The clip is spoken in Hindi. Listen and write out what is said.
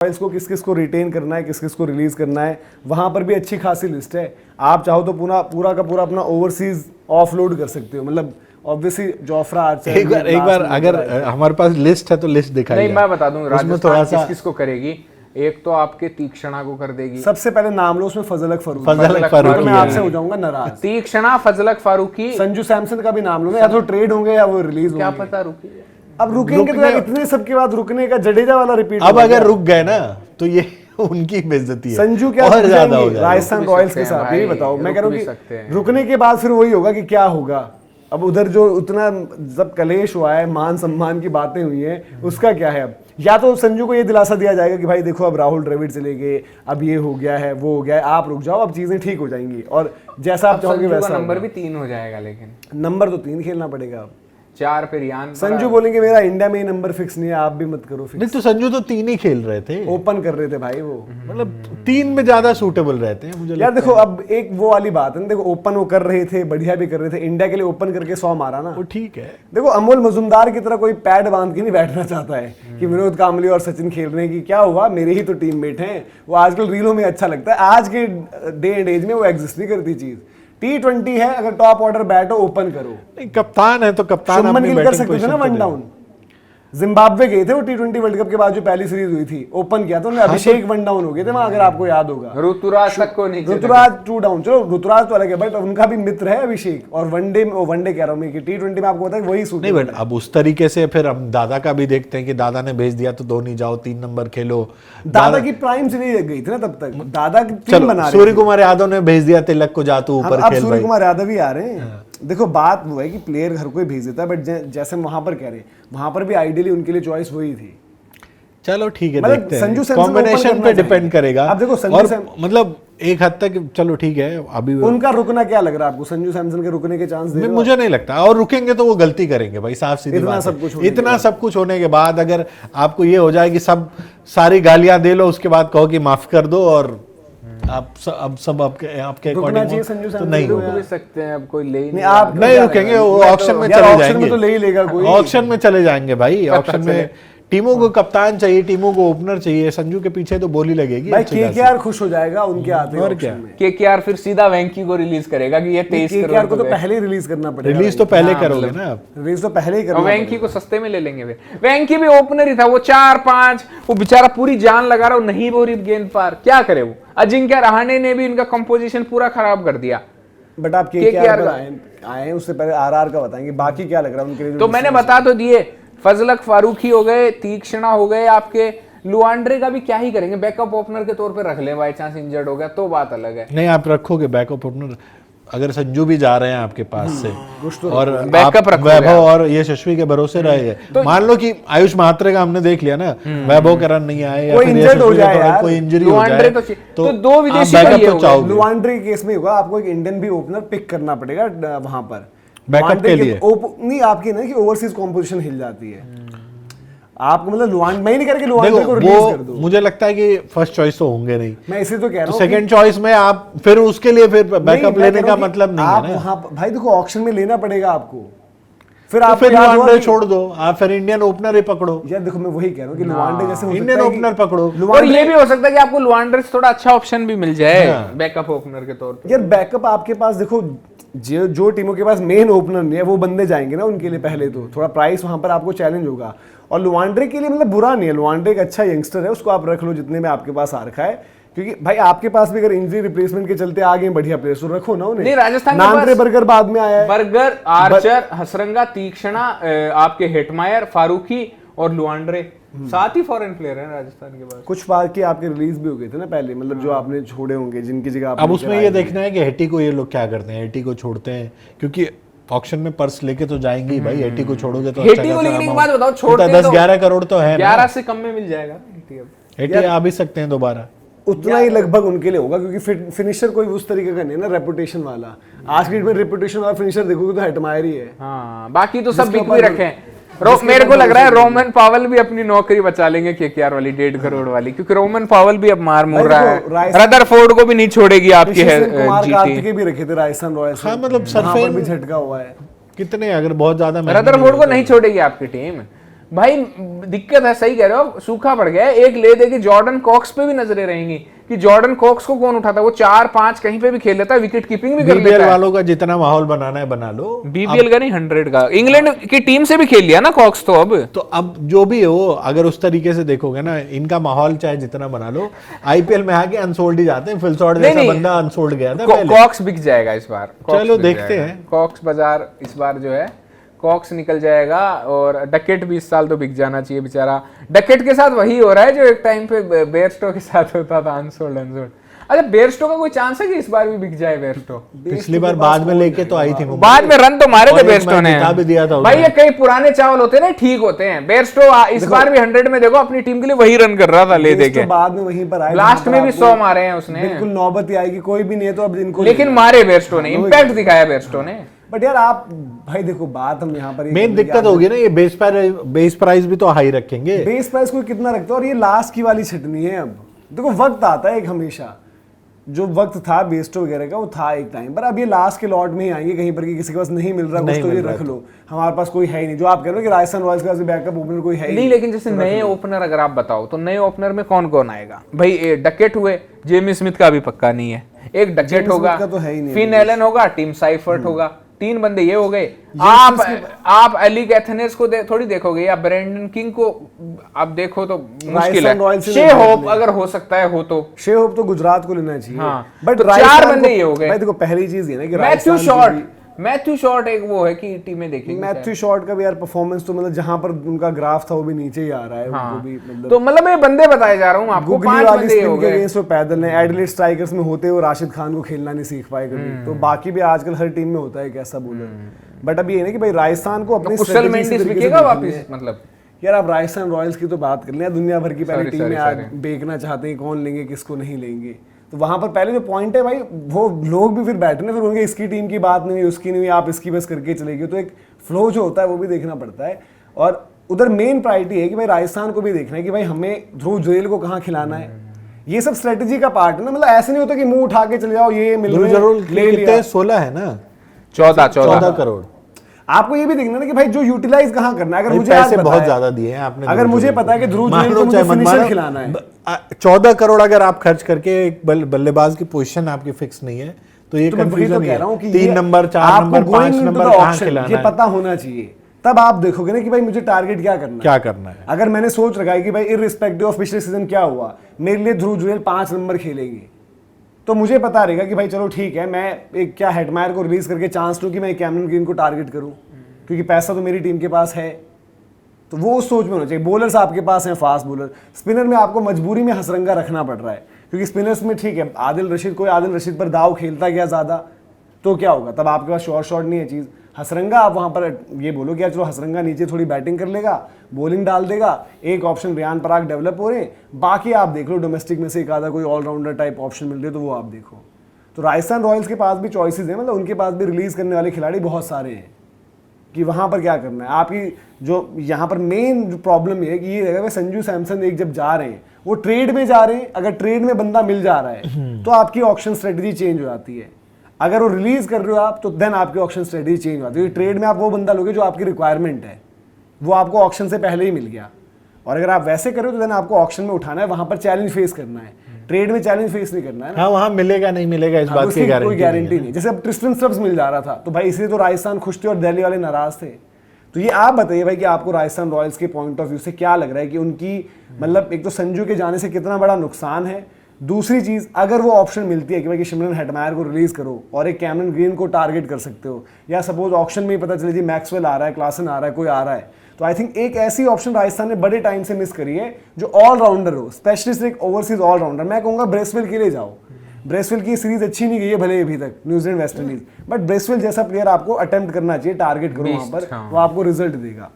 इसको किस किस को रिटेन करना है, किस किस को रिलीज करना है, वहां पर भी अच्छी खासी लिस्ट है। आप चाहो तो पूरा का पूरा अपना ओवरसीज ऑफलोड कर सकते हो। मतलब ऑब्वियसली जोफ्रा आर्चर एक बार अगर हमारे पास लिस्ट है तो लिस्ट दिखाइए। नहीं, मैं बता दूं उसमें थोड़ा सा किसको करेगी। एक तो आपके तीक्ष्णा को कर देगी। सबसे पहले नाम लो, उसमें फजलक फारूकी। मैं आपसे हो जाऊंगा नाराज। तीक्ष्णा, फजलक फारूकी, संजू सैमसन का भी नाम लो ना, या तो ट्रेड होंगे या वो रिलीज होंगे। क्या पता रुकी। अब रुकेंगे तो इतने सबके बाद रुकने का जडेजा वाला रिपीट। अब अगर रुक गए ना तो ये उनकी बेइज्जती है। संजू क्या और ज्यादा हो जाएगा राजस्थान रॉयल्स के साथ, ये बताओ। मैं कह रहा हूँ कि रुकने के बाद फिर वही होगा कि क्या होगा। अब उधर जो उतना जब कलेश हुआ है, मान सम्मान की बातें हुई हैं, उसका क्या है। अब या तो संजू को ये दिलासा दिया जाएगा कि भाई देखो अब राहुल द्रविड़ चले गए, अब ये हो गया है, वो हो गया है, आप रुक जाओ, अब चीजें ठीक हो जाएंगी और जैसा आप चाहोगे वैसा। नंबर भी 3 हो जाएगा, लेकिन नंबर तो 3 खेलना पड़ेगा। अब 4 पे रियान। संजू बोलेंगे मेरा इंडिया में नंबर फिक्स नहीं है, आप भी मत करो फिक्स। नहीं तो संजू तो 3 ही खेल रहे थे, ओपन कर रहे थे भाई वो। मतलब 3 में ज्यादा सूटेबल रहते हैं मुझे यार देखो अब एक वो वाली बात है ना, देखो ओपन वो कर रहे थे, बढ़िया भी कर रहे थे, इंडिया के लिए ओपन करके 100 मारा ना, वो ठीक है। देखो अमोल मजुमदार की तरह कोई पैड बांध के नहीं बैठना चाहता है कि विनोद कांबली और सचिन खेल रहे हैं कि क्या हुआ, मेरे ही तो टीममेट हैं। वो आजकल रीलों में अच्छा लगता है, आज के डे एंड एज में वो एग्जिस्ट नहीं करती चीज। T20 है, अगर टॉप ऑर्डर बैट हो ओपन करो। नहीं, कप्तान है तो कप्तान शुभमन अपनी गिल कर बैटिंग सकते थे ना पोजीशन वन डाउन। जिम्बाब्वे गए थे वो T20 वर्ल्ड कप के बाद जो पहली सीरीज हुई थी, ओपन किया था उन्होंने। अभिषेक वन डाउन हो गए थे वहां, अगर आपको याद होगा। ऋतुराज तक को नहीं, ऋतुराज 2 डाउन, चलो ऋतुराज तो अलग है, बट उनका भी मित्र है अभिषेक। और वनडे कह रहा हूँ मैं कि T20 में आपको पता है वही सूट नहीं। बट अब उस तरीके से फिर हम दादा का भी देखते हैं कि दादा ने भेज दिया तो धोनी जाओ 3 नंबर खेलो। दादा की प्राइम से नहीं गई थी ना तब तक, दादा की टीम बना रहे थे। सूर्य कुमार यादव ने भेज दिया तिलक को, जा तू ऊपर खेल। अब सूर्य कुमार यादव ही आ रहे हैं। देखो बात वो है कि प्लेयर घर कोई भेज देता है, बट जैसे हम वहां पर कह रहे हैं, वहां पर भी आइडियली उनके लिए चॉइस वही थी। चलो ठीक है, मतलब देखते हैं, संजू सैमसन कॉम्बिनेशन पे डिपेंड करेगा। अब देखो संजू मतलब एक हद तक चलो ठीक है। अभी उनका रुकना क्या लग रहा है आपको? संजू सैमसन के रुकने के चांस दे? मुझे नहीं लगता, और रुकेंगे तो वो गलती करेंगे भाई, साफ सीधी बात है। इतना सब कुछ होने के बाद अगर आपको ये हो जाए कि सारी गालियां दे लो, उसके बाद कहो कि माफ कर दो और आप सब आपके अकॉर्डिंग तो नहीं रुक भी सकते हैं। अब कोई ले नहीं, आप नहीं रुकेंगे, वो ऑक्शन में चले जाएंगे। तो ले ही लेगा कोई, ऑक्शन में चले जाएंगे भाई। ऑक्शन में टीमों को कप्तान चाहिए, टीमों को ओपनर चाहिए। संजू के पीछे तो बोली लगेगी भाई। केकेआर खुश हो जाएगा उनके आते हैं। और क्या, केकेआर फिर सीधा वेंकी को रिलीज करेगा कि ये 23 करोड़। केकेआर को तो पहले ही रिलीज करना पड़ेगा। रिलीज तो पहले करोगे ना आप, रिलीज तो पहले ही करोगे। वेंकी को सस्ते में ले लेंगे। वेंकी भी ओपनर ही था, वो 4-5, वो बेचारा पूरी जान लगा रहा, नहीं हो रही गेंद पार, क्या करे वो। अजिंक्य रहाणे ने भी इनका कंपोजिशन पूरा खराब कर दिया। बट आप केकेआर पर आए उससे पहले आरआर का बताएंगे, बाकी क्या लग रहा है उनके लिए? तो मैंने बता तो दिए, फजलक फारूकी हो गए, तीक्ष्णा हो गए आपके। लुआंड्रे का भी क्या ही करेंगे, बैकअप ओपनर के तौर पे रख ले, बाई चांस इंजर्ड हो गया तो बात अलग है। नहीं आप रखोगे बैकअप ओपनर, अगर संजू भी जा रहे हैं आपके पास से और बैकअप आप वैभव और ये यशवी के भरोसे रहे। तो मान लो कि आयुष महात्रे का हमने देख लिया ना, वैभव का रन नहीं आए या कोई इंजर्ड हो जाए यार, कोई इंजरी हो जाए तो 2 विदेशी का ये होगा। लुआंड्रे के केस में होगा, आपको एक इंडियन भी ओपनर पिक करना पड़ेगा वहां पर बैकअप के लिए। नहीं आपकी ना कि ओवरसीज कॉम्पोजिशन हिल जाती है आपको। मतलब मैं नहीं कह रहा कि लुआंड्रे को रिलीज कर दो। मुझे लगता है कि फर्स्ट चॉइस तो होंगे नहीं, मैं इसी तो कह रहा हूं। सेकंड चॉइस में आप फिर उसके लिए फिर बैकअप लेने का मतलब नहीं है ना। वहां भाई देखो ऑक्शन में लेना पड़ेगा आपको, फिर आप फिर लुआंड्रे छोड़ दो, आप फिर इंडियन ओपनर ही पकड़ो। यार देखो मैं वही कह रहा हूं कि लुआंड्रे जैसे इंडियन ओपनर पकड़ो। और ये भी हो सकता है कि आपको लुआंड्रे से थोड़ा अच्छा ऑप्शन भी मिल जाए बैकअप ओपनर के तौर पे। यार बैकअप आपके पास देखो, जो टीमों के पास मेन ओपनर नहीं है वो बंदे जाएंगे ना उनके लिए, पहले तो थोड़ा प्राइस वहां पर आपको चैलेंज होगा। और लुआंड्रे के लिए मतलब बुरा नहीं है, लुआंड्रे एक अच्छा यंगस्टर है, उसको आप रख लो जितने में आपके पास आ रखा है, क्योंकि भाई आपके पास भी अगर इंजरी रिप्लेसमेंट के चलते आ गए बढ़िया प्लेयर्स तो रखो ना उन्हें। नहीं, राजस्थान नांद्रे बर्गर बाद में आया है, बर्गर, आर्चर, हसरंगा, तीक्ष्णा, आपके हेटमायर, फारूकी और लुआंड्रे, 7 ही फॉरेन प्लेयर हैं राजस्थान के पास। कुछ बार के आपके रिलीज भी हो गए थे ना पहले, मतलब जो आपने छोड़े होंगे जिनकी जगह। अब उसमें ये देखना है कि हेटी को ये लोग क्या करते हैं। हेटी को छोड़ते हैं क्योंकि ऑक्शन में पर्स लेके तो जाएंगे ही भाई। हेटी को छोड़ोगे तो हेटी को लेने के बाद बताओ, छोड़ते 10-11 करोड़ तो है, 11 से कम में मिल जाएगा। हेटी आ भी सकते हैं दोबारा, उतना ही लगभग उनके लिए होगा, क्योंकि फिनिशर कोई उस तरीके का नहीं है ना, रेपुटेशन वाला। आज की डेट में रेपुटेशन वाला फिनिशर देखोगे तो हेटमायर ही है। हाँ, बाकी तो सब बिक भी रखे हैं। मेरे को लग रहा है रोमन पावल भी अपनी नौकरी बचा लेंगे केकेआर वाली 1.5 करोड़ वाली, क्योंकि रोमन पावल भी अब मार मुर रहा है। रदरफोर्ड को भी नहीं छोड़ेगी आपकी कार्तिकेय भी रखे थे राजस्थान रॉयल्स। हाँ मतलब सरफेस भी झटका हुआ है कितने, अगर बहुत ज्यादा रदरफोर्ड को नहीं छोड़ेगी आपकी टीम। भाई दिक्कत है, सही कह रहे हो, सूखा पड़ गया है। एक ले दे कि जॉर्डन कॉक्स पे भी नजरें रहेंगी कि जॉर्डन कॉक्स को कौन उठाता है, वो 4-5 कहीं पे भी खेल लेता है, विकेट कीपिंग भी कर लेता है। बीपीएल वालों का जितना माहौल बनाना है बना लो, बीपीएल का नहीं 100 का, इंग्लैंड की टीम से भी खेल लिया ना कॉक्स तो अब जो भी हो, अगर उस तरीके से देखोगे ना, इनका माहौल चाहे जितना बना लो, आईपीएल में आके अनसोल्ड ही जाते हैं। फिलसॉल्ट जैसा बंदा अनसोल्ड गया था पहले। कॉक्स बिक जाएगा इस बार, चलो देखते हैं, कॉक्स बाजार इस बार जो है कॉक्स निकल जाएगा। और डकेट भी इस साल तो बिक जाना चाहिए बेचारा। डकेट के साथ वही हो रहा है जो एक टाइम पे बेयरस्टो के साथ होता था, अनसोल्ड। अच्छा, बेयरस्टो का कोई चांस है कि इस बार भी बिक जाए बेयरस्टो? पिछली बार बाद में लेके तो आई थी, बाद में रन तो मारे थे बेयरस्टो ने, भी दिया था भाई। ये कई पुराने चावल होते हैं ना, ठीक होते हैं। बेयरस्टो इस बार भी 100 में देखो अपनी टीम के लिए वही रन कर रहा था, ले देके बाद में वहीं पर आए, लास्ट में भी 100 मारे हैं उसने। बिल्कुल नौबत ही आएगी, कोई भी नहीं है तो अब इनको, लेकिन मारे बेयरस्टो ने, इंपैक्ट दिखाया बेयरस्टो ने। बट यार आप भाई देखो, बात हम यहाँ पर मेन दिक्कत होगी ना, ये बेस प्राइस भी तो हाई रखेंगे। बेस प्राइस कोई कितना रखता है, और ये लास्ट की वाली छटनी है। अब देखो वक्त आता है एक, हमेशा जो वक्त था बेस्टो वगैरह का वो था एक टाइम पर, अब ये लास्ट के लॉट में ही आएंगे कहीं पर कि किसी के पास नहीं मिल रहा कुछ तो ये रख लो। हमारे पास कोई है ही नहीं, जो आप कह रहे हो कि राजस्थान रॉयल्स के पास बैकअप ओपनर कोई है ही नहीं। लेकिन जैसे नए ओपनर अगर आप बताओ तो नए ओपनर में कौन कौन आएगा भाई? डकेट हुए, जेमी स्मिथ का भी पक्का नहीं है, एक डकेट होगा, फिन एलन होगा, टीम साइफर्ट होगा, 3 बंदे ये हो गए। आप एली कैथनेस को थोड़ी देखोगे, या ब्रेंडन किंग को आप देखो तो मुश्किल है। शे होप अगर हो सकता है हो तो, शे होप तो गुजरात को लेना चाहिए। हाँ, बट 4 बंदे ये हो गए। भाई देखो पहली चीज ये ना कि मैथ्यू शॉर्ट एक वो है कि टीमें देखेंगे। मैथ्यू शॉर्ट का भी यार परफॉर्मेंस तो मतलब जहां पर उनका ग्राफ था वो भी नीचे ही आ रहा है। हाँ। वो भी तो मतलब ये बंदे बताए जा रहा हूं आपको, 5 बंदे हो गए। वो पैदल ने एडिलेड स्ट्राइकर्स में होते हुए राशिद खान को खेलना नहीं सीख पाए कभी, तो बाकी भी आजकल हर टीम में होता है कैसा बोलर। बट अब ये ना कि भाई राजस्थान को अपनी कुशल मेंडिस बिकेगा वापस, मतलब यार आप राजस्थान रॉयल्स की तो बात कर लें, दुनिया भर की पहली टीम में आज बेचना चाहते हैं कौन लेंगे किसको नहीं लेंगे। तो वहां पर पहले जो पॉइंट है भाई, वो लोग भी फिर बैठे ना, फिर उनके इसकी टीम की बात नहीं हुई, उसकी नहीं हुई, आप इसकी बस करके चले गए। तो एक फ्लो जो होता है वो भी देखना पड़ता है। और उधर मेन प्रायोरिटी है कि भाई राजस्थान को भी देखना है कि भाई हमें ध्रुव जुरेल को कहाँ खिलाना है। ये सब स्ट्रेटेजी का पार्ट है ना, मतलब ऐसे नहीं होता कि मुंह उठा के चले जाओ ये मिल रहा है। 16 है ना, 14 करोड़। आपको ये भी देखना ना कि भाई जो यूटिलाइज कहाँ करना है। अगर मुझे पैसे बहुत ज्यादा दिए हैं आपने, अगर मुझे पता है कि ध्रुव जुरेल को मुझे फिनिशर खिलाना है, 14 करोड़ अगर आप खर्च करके एक बल्लेबाज की पोजीशन आपकी फिक्स नहीं है तो ये कंफ्यूजन है। 3 नंबर 4 नंबर 5 नंबर कहां खिलाना है, ये पता होना चाहिए। तब आप देखोगे ना कि भाई मुझे टारगेट क्या करना है। अगर मैंने सोच रखा है कि भाई इररिस्पेक्टिव ऑफ पिछले सीजन क्या हुआ, मेरे लिए ध्रुव जुरेल 5 नंबर खेलेंगे, तो मुझे पता रहेगा कि भाई चलो ठीक है, मैं एक क्या हेटमायर को रिलीज करके चांस लूं कि मैं कैमरन ग्रीन को टारगेट करूं, क्योंकि पैसा तो मेरी टीम के पास है। तो वो उस सोच में होना चाहिए। बॉलर्स आपके पास हैं फास्ट बॉलर, स्पिनर में आपको मजबूरी में हसरंगा रखना पड़ रहा है, क्योंकि स्पिनर्स में ठीक है आदिल रशीद पर दाव खेलता गया ज़्यादा, तो क्या होगा, तब आपके पास शॉर्ट नहीं है चीज़। हसरंगा आप वहाँ पर ये बोलो कि यार चलो हसरंगा नीचे थोड़ी बैटिंग कर लेगा, बॉलिंग डाल देगा, एक ऑप्शन रियान पराग डेवलप हो रहे हैं, बाकी आप देख लो डोमेस्टिक में से एक आधा कोई ऑलराउंडर टाइप ऑप्शन मिल रहे है तो वो आप देखो। तो राजस्थान रॉयल्स के पास भी चॉइसेस हैं, मतलब उनके पास भी रिलीज करने वाले खिलाड़ी बहुत सारे हैं कि वहाँ पर क्या करना है। आपकी जो यहाँ पर मेन जो प्रॉब्लम ये है कि ये रहेगा संजू सैमसन एक जब जा रहे हैं वो ट्रेड में जा रहे हैं, अगर ट्रेड में बंदा मिल जा रहा है तो आपकी ऑप्शन स्ट्रेटजी चेंज हो जाती है। अगर वो रिलीज कर रहे हो आप तो देन आपकी ऑप्शन स्ट्रेटजी चेंज हो जाती है। ट्रेड में आप वो बंदा लोगे जो आपकी रिक्वायरमेंट है, वो आपको ऑप्शन से पहले ही मिल गया, और अगर आप वैसे करो तो देन आपको ऑप्शन में उठाना है, वहां पर चैलेंज फेस करना है। ट्रेड में चैलेंज फेस नहीं करना है ना। हाँ, वहां मिलेगा नहीं मिलेगा इस बात की कोई गारंटी नहीं। जैसे अब ट्रिस्टन स्टब्स मिल जा रहा था तो भाई इसलिए तो राजस्थान खुश थे और दिल्ली वाले नाराज थे। तो ये आप बताइए भाई कि आपको राजस्थान रॉयल्स के पॉइंट ऑफ व्यू से क्या लग रहा है कि उनकी मतलब एक तो संजू के जाने से कितना बड़ा नुकसान है, दूसरी चीज अगर वो ऑप्शन मिलती है कि भाई कि शिमरन हेटमायर को रिलीज करो और एक कैमरन ग्रीन को टारगेट कर सकते हो, या सपोज ऑप्शन में ही पता चले जी मैक्सवेल आ रहा है, क्लासन आ रहा है, कोई आ रहा है, तो आई थिंक एक ऐसी ऑप्शन राजस्थान ने बड़े टाइम से मिस करी है जो ऑलराउंडर हो, स्पेशलिस्ट एक ओवरसीज ऑलराउंडर। मैं कहूंगा ब्रेसवेल के लिए जाओ। ब्रेसवेल की सीरीज अच्छी नहीं गई है भले अभी तक New Zealand West Indies, but Bracewell जैसा प्लेयर आपको अटेम्प्ट करना चाहिए, टारगेट करो वहां पर, वो आपको रिजल्ट देगा।